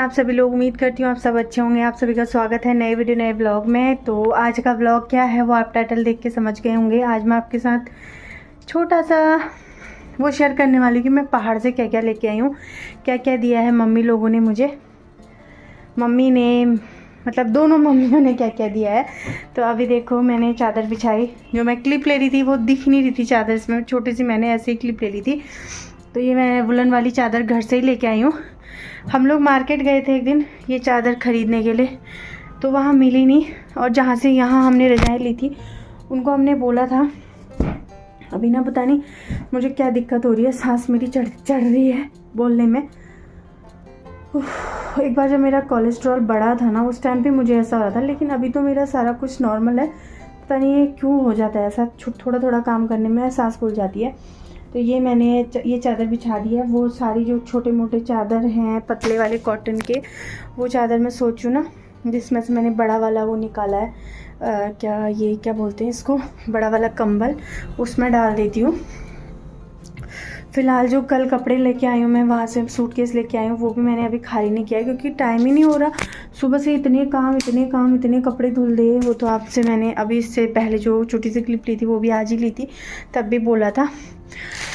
आप सभी लोग। उम्मीद करती हूँ आप सब अच्छे होंगे। आप सभी का स्वागत है नए वीडियो नए ब्लॉग में। तो आज का ब्लॉग क्या है वो आप टाइटल देख के समझ गए होंगे। आज मैं आपके साथ छोटा सा वो शेयर करने वाली हूँ कि मैं पहाड़ से क्या क्या लेके आई हूँ, क्या क्या दिया है मम्मी लोगों ने मुझे। मम्मी ने मतलब दोनों मम्मियों ने क्या क्या दिया है। तो अभी देखो मैंने चादर बिछाई, जो मैं क्लिप ले रही थी वो दिख नहीं रही थी चादर इसमें, छोटी सी मैंने ऐसे ही क्लिप ले ली थी। तो ये मैं वुलन वाली चादर घर से ही लेके आई हूँ। हम लोग मार्केट गए थे एक दिन ये चादर ख़रीदने के लिए, तो वहाँ मिली नहीं। और जहाँ से यहाँ हमने रजाई ली थी उनको हमने बोला था, अभी ना पता नहीं मुझे क्या दिक्कत हो रही है, सांस मेरी चढ़ रही है बोलने में। एक बार जब मेरा कोलेस्ट्रॉल बढ़ा था ना उस टाइम पे मुझे ऐसा हो रहा था, लेकिन अभी तो मेरा सारा कुछ नॉर्मल है। पता नहीं ये क्यों हो जाता है ऐसा, थोड़ा थोड़ा काम करने में सांस फूल जाती है। तो ये मैंने ये चादर बिछा दी है। वो सारी जो छोटे मोटे चादर हैं पतले वाले कॉटन के, वो चादर मैं सोचूँ ना, जिसमें से मैंने बड़ा वाला वो निकाला है, क्या बोलते हैं इसको, बड़ा वाला कंबल, उसमें डाल देती हूँ। फ़िलहाल जो कल कपड़े लेके आई हूँ मैं, वहाँ से सूटकेस लेके आई हूँ, वो भी मैंने अभी खाली नहीं किया है क्योंकि टाइम ही नहीं हो रहा। सुबह से इतने कपड़े धुल दे। वो तो आपसे मैंने अभी इससे पहले जो छोटी सी क्लिप ली थी वो भी आज ही ली थी, तब भी बोला था।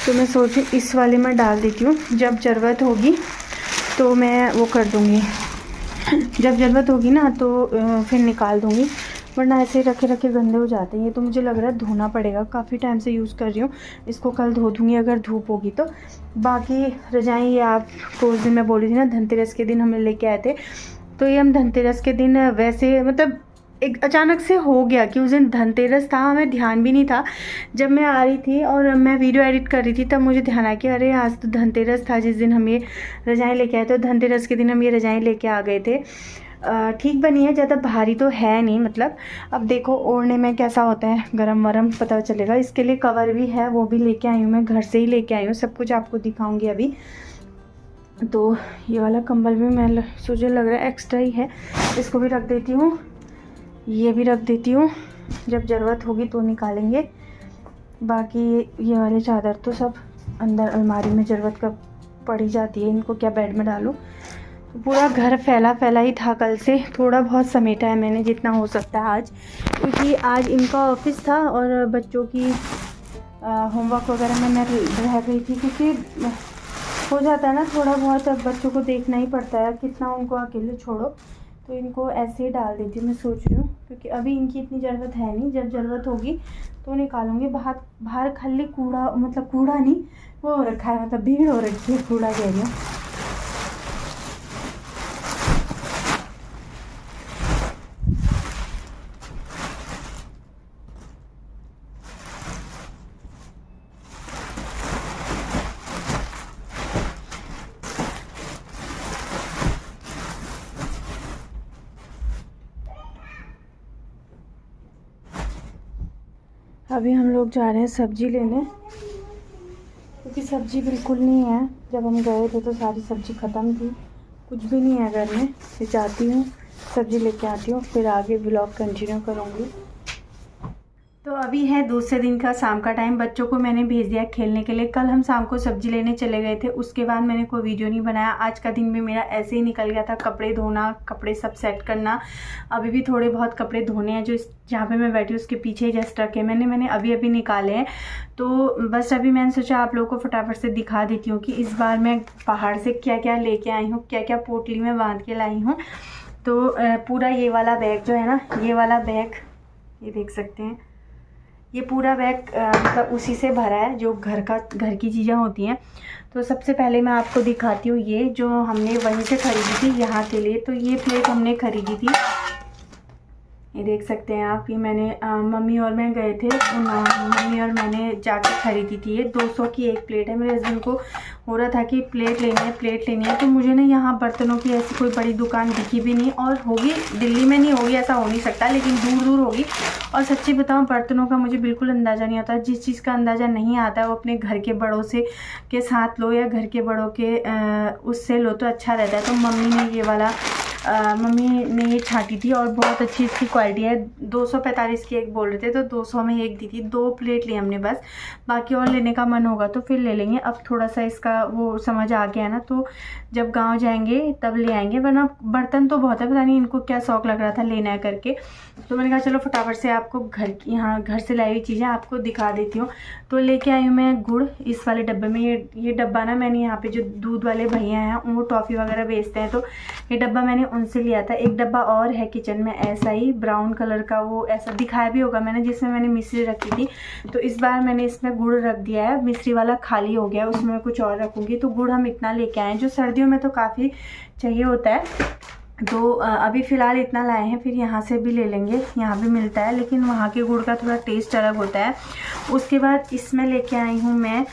तो मैं सोची इस वाले में डाल देती हूँ, जब ज़रूरत होगी तो मैं वो कर दूँगी, जब ज़रूरत होगी ना तो फिर निकाल दूँगी, वरना ऐसे ही रखे रखे गंदे हो जाते हैं। ये तो मुझे लग रहा है धोना पड़ेगा, काफ़ी टाइम से यूज़ कर रही हूँ इसको, कल धो दूँगी अगर धूप होगी तो। बाकी रजाई ये आपको उस दिन मैं बोली थी ना, धनतेरस के दिन हम लेके आए थे। तो ये हम धनतेरस के दिन वैसे मतलब एक अचानक से हो गया कि उस दिन धनतेरस था, हमें ध्यान भी नहीं था। जब मैं आ रही थी और मैं वीडियो एडिट कर रही थी तब मुझे ध्यान आया कि अरे आज तो धनतेरस था, जिस दिन हम ये रजाई लेके आए थे। धनतेरस के दिन हम ये रजाई लेके आ गए थे। ठीक बनी है, ज़्यादा भारी तो है नहीं, मतलब अब देखो ओढ़ने में कैसा होता है, गरम वरम पता चलेगा। इसके लिए कवर भी है, वो भी लेके आई हूँ मैं, घर से ही लेके आई हूँ। सब कुछ आपको दिखाऊंगी अभी। तो ये वाला कंबल भी मैं मुझे लग रहा है एक्स्ट्रा ही है, इसको भी रख देती हूँ, ये भी रख देती हूँ, जब ज़रूरत होगी तो निकालेंगे। बाकी ये वाले चादर तो सब अंदर अलमारी में ज़रूरत कब पड़ ही जाती है, इनको क्या बेड में डालूँ। पूरा घर फैला ही था कल से, थोड़ा बहुत समेटा है मैंने जितना हो सकता है आज, क्योंकि आज इनका ऑफिस था और बच्चों की होमवर्क वगैरह में मैं रह गई थी, क्योंकि हो जाता है ना थोड़ा बहुत, अब बच्चों को देखना ही पड़ता है, कितना उनको अकेले छोड़ो। तो इनको ऐसे ही डाल देती हूँ मैं, सोच रही हूँ, क्योंकि अभी इनकी इतनी ज़रूरत है नहीं, जब ज़रूरत होगी तो निकालूंगी। बाहर खाली कूड़ा, मतलब कूड़ा नहीं वो हो रखा है, मतलब भीड़ हो रखी है, कूड़ा कह रही हूँ। अभी हम लोग जा रहे हैं सब्जी लेने, क्योंकि सब्जी बिल्कुल नहीं है। जब हम गए थे तो सारी सब्जी ख़त्म थी, कुछ भी नहीं है घर में। फिर जाती हूँ सब्जी लेके आती हूँ, फिर आगे व्लॉग कंटिन्यू करूँगी। तो अभी है दूसरे दिन का शाम का टाइम, बच्चों को मैंने भेज दिया खेलने के लिए। कल हम शाम को सब्जी लेने चले गए थे, उसके बाद मैंने कोई वीडियो नहीं बनाया। आज का दिन भी मेरा ऐसे ही निकल गया था, कपड़े धोना, कपड़े सब सेट करना। अभी भी थोड़े बहुत कपड़े धोने हैं, जो जहाँ पे मैं बैठी हूँ उसके पीछे जस्ट रखे मैंने अभी निकाले हैं। तो बस अभी मैंने सोचा आप लोगों को फटाफट से दिखा देती हूँ कि इस बार मैं पहाड़ से क्या क्या लेके आई हूँ, क्या क्या पोटली में बांध के लाई हूँ। तो पूरा ये वाला बैग जो है ना, ये वाला बैग, ये देख सकते हैं, ये पूरा बैग मतलब उसी से भरा है, जो घर की चीज़ें होती हैं। तो सबसे पहले मैं आपको दिखाती हूँ ये जो हमने वहीं से ख़रीदी थी यहाँ के लिए। तो ये प्लेट हमने ख़रीदी थी, ये देख सकते हैं आप। ये मैंने मम्मी और मैं गए थे, मम्मी और मैंने जाकर ख़रीदी थी। ये 200 की एक प्लेट है। मेरे हस्बैंड को हो रहा था कि प्लेट लेनी है। तो मुझे ना यहाँ बर्तनों की ऐसी कोई बड़ी दुकान दिखी भी नहीं, और होगी दिल्ली में नहीं होगी ऐसा हो नहीं सकता, लेकिन दूर दूर होगी। और सच्ची बताऊँ बर्तनों का मुझे बिल्कुल अंदाज़ा नहीं आता। जिस चीज़ का अंदाज़ा नहीं आता है वो अपने घर के बड़ों से के साथ लो, या घर के बड़ों के उससे लो तो अच्छा रहता है। तो मम्मी ने ये वाला मम्मी ने ये छांटी थी और बहुत अच्छी इसकी क्वालिटी है। 245 की एक बोल रहे थे तो 200 में एक दी थी। 2 प्लेट ली हमने बस, बाकी और लेने का मन होगा तो फिर ले लेंगे। अब थोड़ा सा इसका वो समझ आ गया ना, तो जब गांव जाएंगे तब ले आएंगे, वरना बर्तन तो बहुत है, पता नहीं इनको क्या शौक लग रहा था लेना है करके। तो मैंने कहा चलो फटाफट से आपको यहाँ घर से लाई हुई चीज़ें आपको दिखा देती हूँ। तो लेके आई हूँ मैं गुड़ इस वाले डब्बे में। ये डब्बा ना मैंने यहाँ पे जो दूध वाले भैया हैं वो टॉफ़ी वगैरह बेचते हैं, तो ये डब्बा मैंने उनसे लिया था। एक डब्बा और है किचन में ऐसा ही ब्राउन कलर का, वो ऐसा दिखाया भी होगा मैंने, जिसमें मैंने मिश्री रखी थी। तो इस बार मैंने इसमें गुड़ रख दिया है, मिश्री वाला खाली हो गया, उसमें मैं कुछ और रखूँगी। तो गुड़ हम इतना लेके आए हैं, जो सर्दियों में तो काफ़ी चाहिए होता है। तो अभी फ़िलहाल इतना लाए हैं, फिर यहाँ से भी ले लेंगे, यहाँ भी मिलता है, लेकिन वहाँ के गुड़ का थोड़ा टेस्ट अलग होता है। उसके बाद इसमें लेके आई हूँ मैं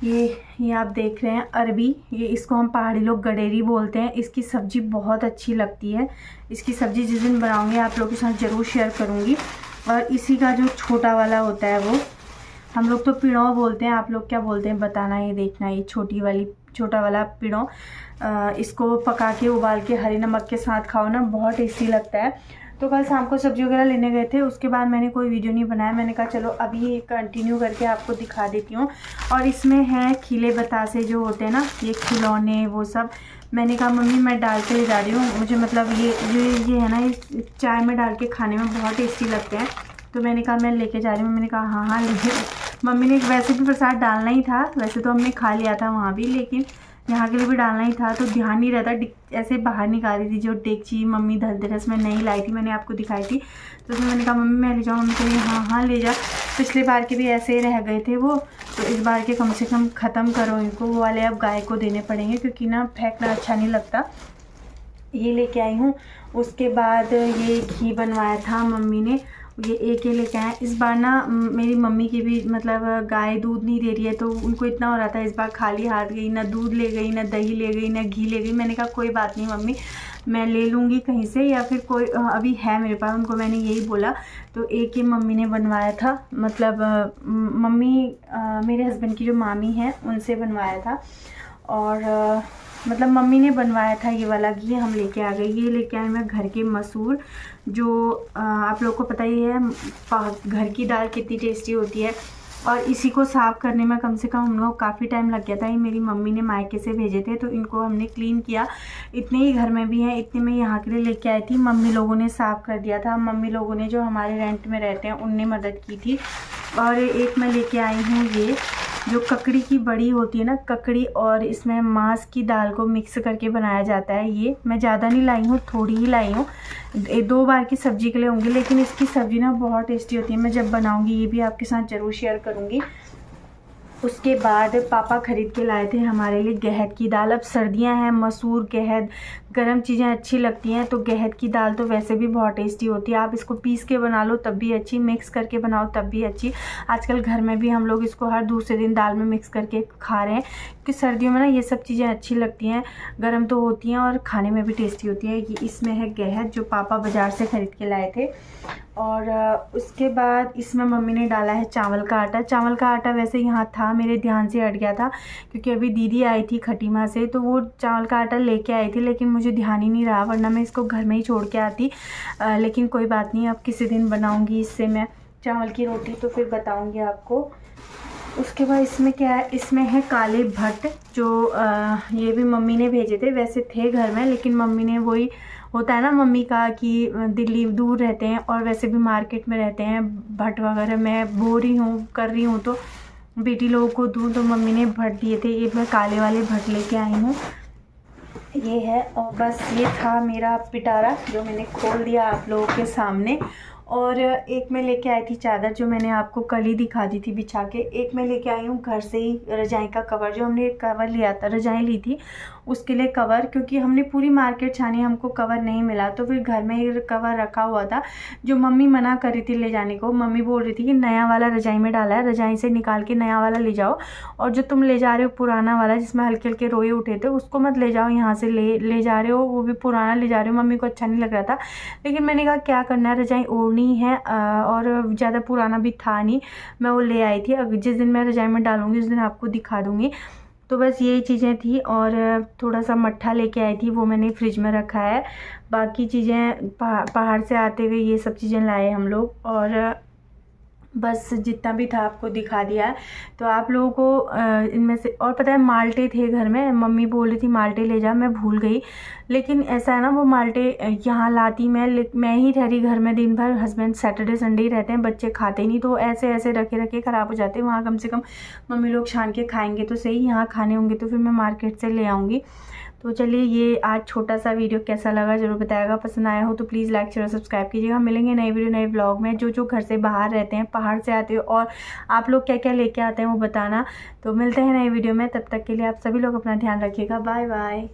ये आप देख रहे हैं अरबी, ये इसको हम पहाड़ी लोग गडेरी बोलते हैं। इसकी सब्ज़ी बहुत अच्छी लगती है। इसकी सब्ज़ी जिस दिन बनाऊँगी आप लोगों के साथ ज़रूर शेयर करूँगी। और इसी का जो छोटा वाला होता है वो हम लोग तो पिड़ौ बोलते हैं, आप लोग क्या बोलते हैं बताना। ये देखना, ये छोटा वाला पिड़ौ, इसको पका के उबाल के हरे नमक के साथ खाओ ना, बहुत टेस्टी लगता है। तो कल शाम को सब्ज़ी वगैरह लेने गए थे, उसके बाद मैंने कोई वीडियो नहीं बनाया। मैंने कहा चलो अभी कंटिन्यू करके आपको दिखा देती हूँ। और इसमें है खिले बतासे जो होते हैं ना, ये खिलौने वो सब। मैंने कहा मम्मी मैं डाल के ले जा रही हूँ, मुझे मतलब ये है ना, ये चाय में डाल के खाने में बहुत टेस्टी लगते हैं। तो मैंने कहा मैं लेके जा रही हूँ। मैंने कहा हाँ लीजिए। मम्मी ने वैसे भी प्रसाद डालना ही था, वैसे तो हमने खा लिया था वहाँ भी, लेकिन यहाँ के लिए भी डालना ही था, तो ध्यान नहीं रहता। ऐसे बाहर निकाली थी जो डेगची मम्मी धनतेरस में नहीं लाई थी, मैंने आपको दिखाई थी। तो फिर मैंने कहा मम्मी मैं ले जाऊँ, मम्मी कही हाँ ले जा। पिछले बार के भी ऐसे ही रह गए थे वो, तो इस बार के कम से कम ख़त्म करो इनको। वो वाले अब गाय को देने पड़ेंगे, क्योंकि ना फेंकना अच्छा नहीं लगता। ये लेके आई हूँ। उसके बाद ये घी बनवाया था मम्मी ने, ये एक ही लेके आए। इस बार ना मेरी मम्मी की भी मतलब गाय दूध नहीं दे रही है, तो उनको इतना हो रहा था इस बार खाली हाथ गई, ना दूध ले गई, ना दही ले गई, ना घी ले गई। मैंने कहा कोई बात नहीं मम्मी, मैं ले लूँगी कहीं से, या फिर कोई अभी है मेरे पास, उनको मैंने यही बोला। तो एक ही मम्मी ने बनवाया था, मतलब मम्मी मेरे हस्बैंड की जो मामी हैं उनसे बनवाया था। और मतलब मम्मी ने बनवाया था ये वाला घी, हम लेके आ गए। ये लेके आए मैं घर के मसूर, जो आप लोग को पता ही है घर की दाल कितनी टेस्टी होती है। और इसी को साफ़ करने में कम से कम हम लोग काफ़ी टाइम लग गया था। ये मेरी मम्मी ने मायके से भेजे थे, तो इनको हमने क्लीन किया। इतने ही घर में भी हैं, इतने में यहाँ के लिए लेके आई थी। मम्मी लोगों ने साफ़ कर दिया था, मम्मी लोगों ने जो हमारे रेंट में रहते हैं उनने मदद की थी। और एक मैं लेके आई हूँ ये जो ककड़ी की बड़ी होती है ना, ककड़ी और इसमें मांस की दाल को मिक्स करके बनाया जाता है। ये मैं ज़्यादा नहीं लाई हूँ, थोड़ी ही लाई हूँ, 2 बार की सब्ज़ी के लिए होंगी, लेकिन इसकी सब्ज़ी ना बहुत टेस्टी होती है। मैं जब बनाऊँगी ये भी आपके साथ ज़रूर शेयर करूँगी। उसके बाद पापा ख़रीद के लाए थे हमारे लिए गहत की दाल। अब सर्दियां हैं, मसूर गहत गर्म चीज़ें अच्छी लगती हैं, तो गहत की दाल तो वैसे भी बहुत टेस्टी होती है। आप इसको पीस के बना लो तब भी अच्छी, मिक्स करके बनाओ तब भी अच्छी। आजकल घर में भी हम लोग इसको हर दूसरे दिन दाल में मिक्स करके खा रहे हैं, क्योंकि सर्दियों में ना ये सब चीज़ें अच्छी लगती हैं, गर्म तो होती हैं और खाने में भी टेस्टी होती है। ये इसमें है गहत जो पापा बाज़ार से ख़रीद के लाए थे। और उसके बाद इसमें मम्मी ने डाला है चावल का आटा। चावल का आटा वैसे यहाँ था, मेरे ध्यान से हट गया था, क्योंकि अभी दीदी आई थी खटीमा से, तो वो चावल का आटा लेके आई थी, लेकिन मुझे ध्यान ही नहीं रहा, वरना मैं इसको घर में ही छोड़ के आती। लेकिन कोई बात नहीं, अब किसी दिन बनाऊँगी इससे मैं चावल की रोटी, तो फिर बताऊँगी आपको। उसके बाद इसमें क्या है, इसमें है काले भट्ट, जो ये भी मम्मी ने भेजे थे। वैसे थे घर में, लेकिन मम्मी ने वही होता है ना मम्मी का कि दिल्ली दूर रहते हैं और वैसे भी मार्केट में रहते हैं, भट्ट वगैरह मैं बो रही हूँ कर रही हूँ, तो बेटी लोगों को दूँ, तो मम्मी ने भट्ट दिए थे। ये मैं काले वाले भट्ट लेके आई हूँ, ये है। और बस ये था मेरा पिटारा जो मैंने खोल दिया आप लोगों के सामने। और एक मैं लेके आई थी चादर, जो मैंने आपको कल ही दिखा दी थी बिछा के। एक मैं लेके आई हूँ घर से ही रजाई का कवर, जो हमने एक कवर लिया था, रजाई ली थी उसके लिए कवर, क्योंकि हमने पूरी मार्केट छानी, हमको कवर नहीं मिला, तो फिर घर में ही कवर रखा हुआ था, जो मम्मी मना कर रही थी ले जाने को। मम्मी बोल रही थी कि नया वाला रजाई में डाला है, रजाई से निकाल के नया वाला ले जाओ, और जो तुम ले जा रहे हो पुराना वाला जिसमें हल्के हल्के रोए उठे थे, उसको मत ले जाओ, यहाँ से ले जा रहे हो, वो भी पुराना ले जा रहे हो। मम्मी को अच्छा नहीं लग रहा था, लेकिन मैंने कहा क्या करना है, रजाई ओढ़नी है, और ज़्यादा पुराना भी था नहीं, मैं वो ले आई थी। अब जिस दिन मैं रजाई में डालूंगी उस दिन आपको दिखा दूँगी। तो बस यही चीज़ें थी, और थोड़ा सा मट्ठा लेके आई थी, वो मैंने फ्रिज में रखा है। बाकी चीज़ें पहाड़ से आते हुए ये सब चीज़ें लाए हम लोग, और बस जितना भी था आपको दिखा दिया है। तो आप लोगों को इनमें से, और पता है माल्टे थे घर में, मम्मी बोल रही थी माल्टे ले जा, मैं भूल गई। लेकिन ऐसा है ना, वो माल्टे यहाँ लाती मैं ही ठहरी घर में दिन भर, हस्बैंड सैटरडे संडे ही रहते हैं, बच्चे खाते नहीं, तो ऐसे ऐसे रखे रखे ख़राब हो जाते हैं। वहाँ कम से कम मम्मी लोग छान के खाएंगे तो सही, यहाँ खाने होंगे तो फिर मैं मार्केट से ले आऊँगी। तो चलिए, ये आज छोटा सा वीडियो कैसा लगा ज़रूर बताएगा। पसंद आया हो तो प्लीज़ लाइक शेयर सब्सक्राइब कीजिएगा। मिलेंगे नई वीडियो नए ब्लॉग में। जो घर से बाहर रहते हैं, पहाड़ से आते हो, और आप लोग क्या क्या लेके आते हैं वो बताना। तो मिलते हैं नई वीडियो में, तब तक के लिए आप सभी लोग अपना ध्यान रखिएगा। Bye bye.